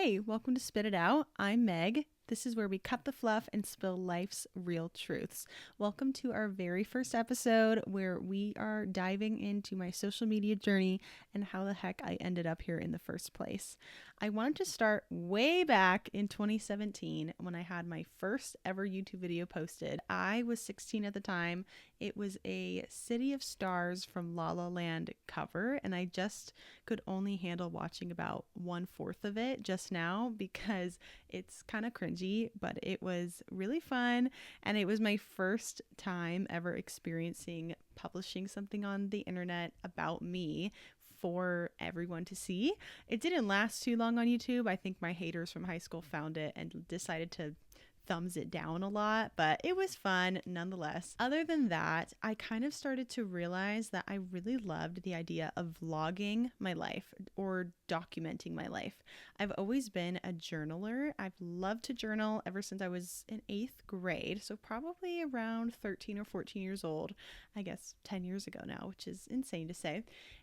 Hey, welcome to Spit It Out. I'm Meg. This is where we cut the fluff and spill life's real truths. Welcome to our very first episode where we are diving into my social media journey and how the heck I ended up here in the first place. I wanted to start way back in 2017 when I had my first ever YouTube video posted. I was 16 at the time. It was a City of Stars from La La Land cover, and I just could only handle watching about 1/4 of it just now because it's kind of cringy, but it was really fun. And it was my first time ever experiencing publishing something on the internet about me for everyone to see. It didn't last too long on YouTube. I think my haters from high school found it and decided to thumbs it down a lot, but it was fun nonetheless. Other than that, I kind of started to realize that I really loved the idea of vlogging my life or documenting my life. I've always been a journaler. I've loved to journal ever since I was in 8th grade, so probably around 13 or 14 years old, I guess 10 years ago now, which is insane to say.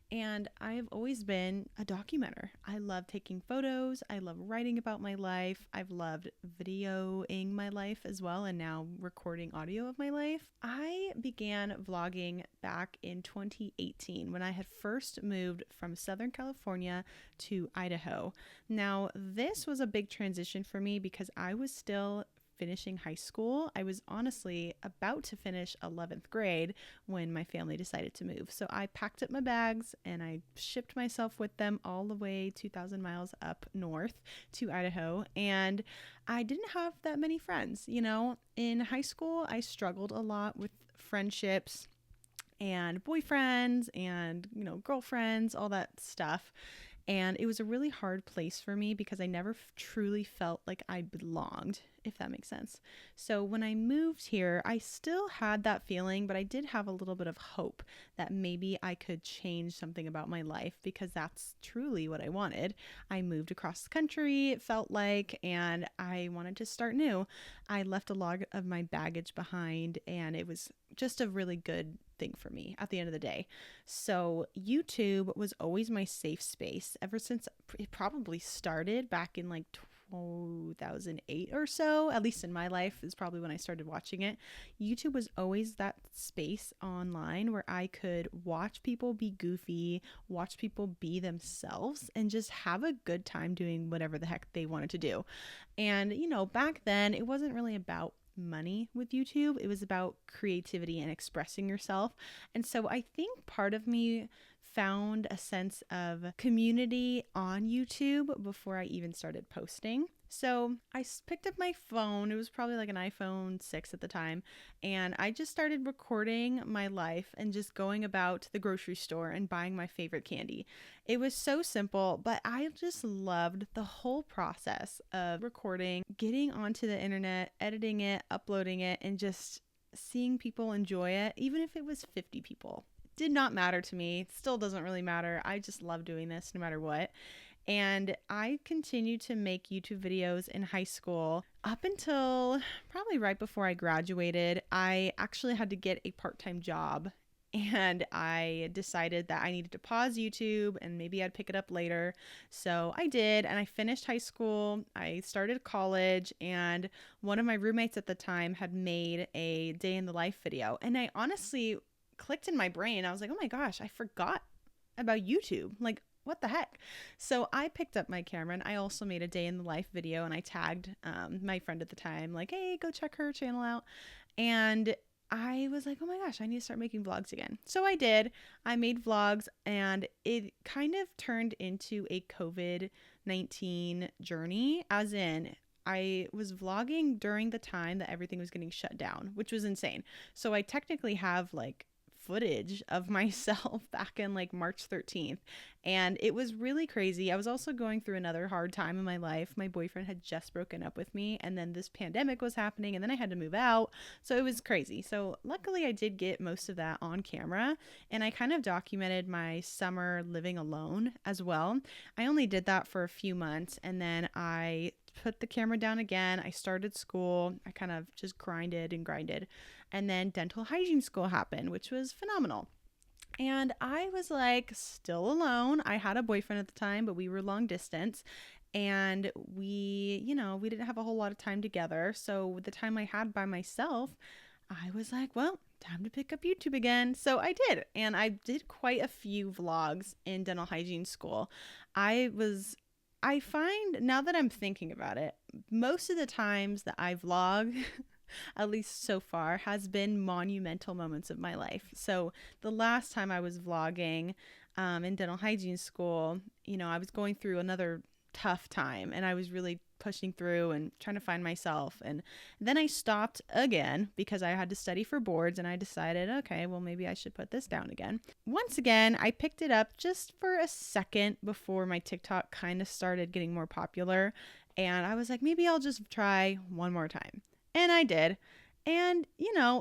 And I've always been a documenter. I love taking photos. I love writing about my life. I've loved videoing my life as well, and now recording audio of my life. I began vlogging back in 2018 when I had first moved from Southern California to Idaho. Now, this was a big transition for me because I was still finishing high school. I was honestly about to finish 11th grade when my family decided to move. So I packed up my bags and I shipped myself with them all the way 2,000 miles up north to Idaho. And I didn't have that many friends. You know, in high school, I struggled a lot with friendships and boyfriends and, girlfriends, all that stuff. And it was a really hard place for me because I never truly felt like I belonged, if that makes sense. So when I moved here, I still had that feeling, but I did have a little bit of hope that maybe I could change something about my life because that's truly what I wanted. I moved across the country, it felt like, and I wanted to start new. I left a lot of my baggage behind, and it was just a really good thing for me at the end of the day. So YouTube was always my safe space ever since it probably started back in like 2008 or so, at least in my life is probably when I started watching it. YouTube was always that space online where I could watch people be goofy, watch people be themselves, and just have a good time doing whatever the heck they wanted to do. And, back then it wasn't really about money with YouTube. It was about creativity and expressing yourself. And so I think part of me found a sense of community on YouTube before I even started posting. So I picked up my phone. It was probably like an iPhone 6 at the time. And I just started recording my life and just going about the grocery store and buying my favorite candy. It was so simple, but I just loved the whole process of recording, getting onto the internet, editing it, uploading it, and just seeing people enjoy it, even if it was 50 people. It did not matter to me. It still doesn't really matter. I just love doing this no matter what. And I continued to make YouTube videos in high school up until probably right before I graduated. I actually had to get a part-time job, and I decided that I needed to pause YouTube and maybe I'd pick it up later. So I did, and I finished high school. I started college, and one of my roommates at the time had made a day in the life video. And I honestly clicked in my brain. I was like, oh my gosh, I forgot about YouTube. Like, what the heck? So I picked up my camera, and I also made a day in the life video, and I tagged my friend at the time, like, hey, go check her channel out. And I was like, oh my gosh, I need to start making vlogs again. So I did. I made vlogs, and it kind of turned into a COVID-19 journey, as in I was vlogging during the time that everything was getting shut down, which was insane. So I technically have like footage of myself back in like March 13th, and it was really crazy. I was also going through another hard time in my life. My boyfriend had just broken up with me, and then this pandemic was happening, and then I had to move out, so it was crazy. So luckily I did get most of that on camera, and I kind of documented my summer living alone as well. I only did that for a few months, and then I put the camera down again. I started school. I kind of just grinded. And then dental hygiene school happened, which was phenomenal. And I was like still alone. I had a boyfriend at the time, but we were long distance. And we didn't have a whole lot of time together. So with the time I had by myself, I was like, well, time to pick up YouTube again. So I did. And I did quite a few vlogs in dental hygiene school. I find now that I'm thinking about it, most of the times that I vlog, at least so far, has been monumental moments of my life. So the last time I was vlogging in dental hygiene school, I was going through another tough time and I was really pushing through and trying to find myself. And then I stopped again because I had to study for boards and I decided, okay, well, maybe I should put this down again. Once again, I picked it up just for a second before my TikTok kind of started getting more popular. And I was like, maybe I'll just try one more time. And I did. And,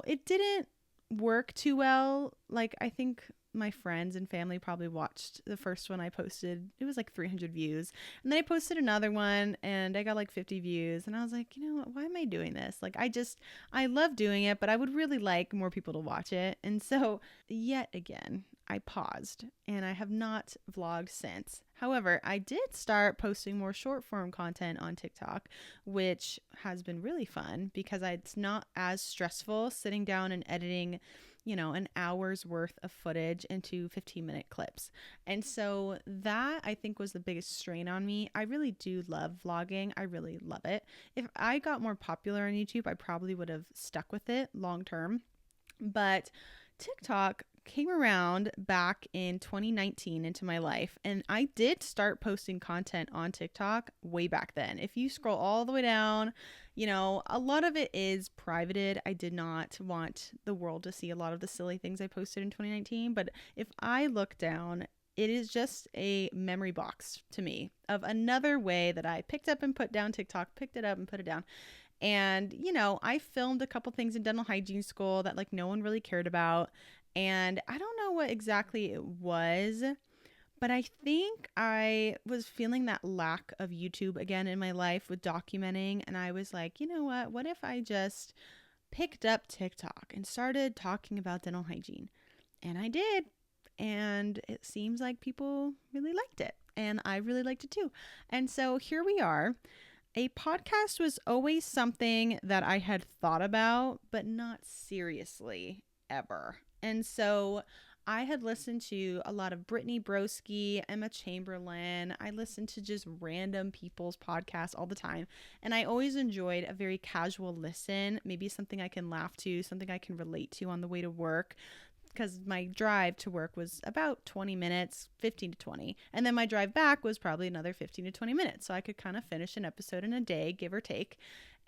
it didn't work too well. Like, I think my friends and family probably watched the first one I posted. It was like 300 views. And then I posted another one and I got like 50 views. And I was like, what? Why am I doing this? Like, I love doing it, but I would really like more people to watch it. And so, yet again, I paused and I have not vlogged since. However, I did start posting more short form content on TikTok, which has been really fun because it's not as stressful sitting down and editing, an hour's worth of footage into 15-minute clips. And so that I think was the biggest strain on me. I really do love vlogging. I really love it. If I got more popular on YouTube, I probably would have stuck with it long term. But TikTok came around back in 2019 into my life, and I did start posting content on TikTok way back then. If you scroll all the way down, a lot of it is privated. I did not want the world to see a lot of the silly things I posted in 2019, but if I look down, it is just a memory box to me of another way that I picked up and put down TikTok, picked it up and put it down. And, I filmed a couple things in dental hygiene school that like no one really cared about. And I don't know what exactly it was, but I think I was feeling that lack of YouTube again in my life with documenting. And I was like, you know what? What if I just picked up TikTok and started talking about dental hygiene? And I did. And it seems like people really liked it. And I really liked it too. And so here we are. A podcast was always something that I had thought about, but not seriously ever. And so I had listened to a lot of Brittany Broski, Emma Chamberlain. I listened to just random people's podcasts all the time. And I always enjoyed a very casual listen, maybe something I can laugh to, something I can relate to on the way to work. Because my drive to work was about 20 minutes, 15 to 20. And then my drive back was probably another 15 to 20 minutes. So I could kind of finish an episode in a day, give or take.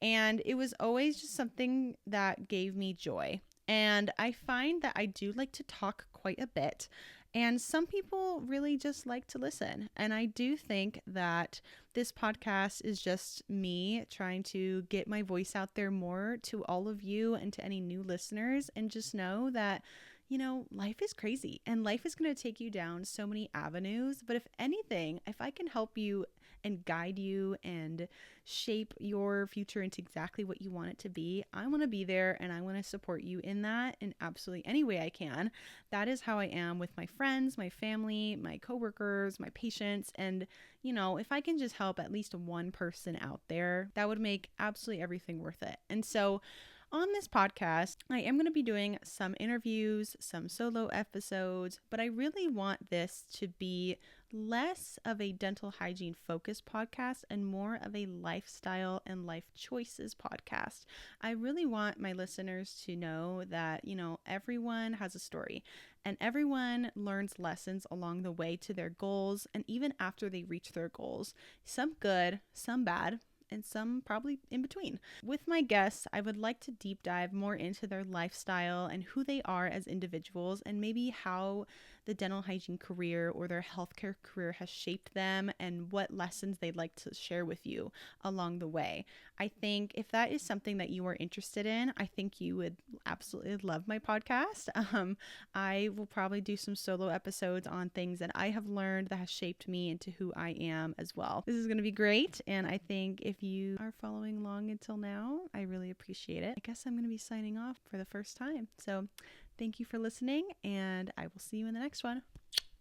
And it was always just something that gave me joy. And I find that I do like to talk quite a bit. And some people really just like to listen. And I do think that this podcast is just me trying to get my voice out there more to all of you and to any new listeners. And just know that life is crazy and life is going to take you down so many avenues. But if anything, if I can help you and guide you and shape your future into exactly what you want it to be, I want to be there and I want to support you in that in absolutely any way I can. That is how I am with my friends, my family, my coworkers, my patients. And, if I can just help at least one person out there, that would make absolutely everything worth it. And so on this podcast, I am going to be doing some interviews, some solo episodes, but I really want this to be less of a dental hygiene focused podcast and more of a lifestyle and life choices podcast. I really want my listeners to know that, everyone has a story and everyone learns lessons along the way to their goals and even after they reach their goals. Some good, some bad, and some probably in between. With my guests, I would like to deep dive more into their lifestyle and who they are as individuals and maybe how the dental hygiene career or their healthcare career has shaped them and what lessons they'd like to share with you along the way. I think if that is something that you are interested in, I think you would absolutely love my podcast. I will probably do some solo episodes on things that I have learned that has shaped me into who I am as well. This is going to be great. And I think if you are following along until now, I really appreciate it. I guess I'm going to be signing off for the first time. So thank you for listening, and I will see you in the next one.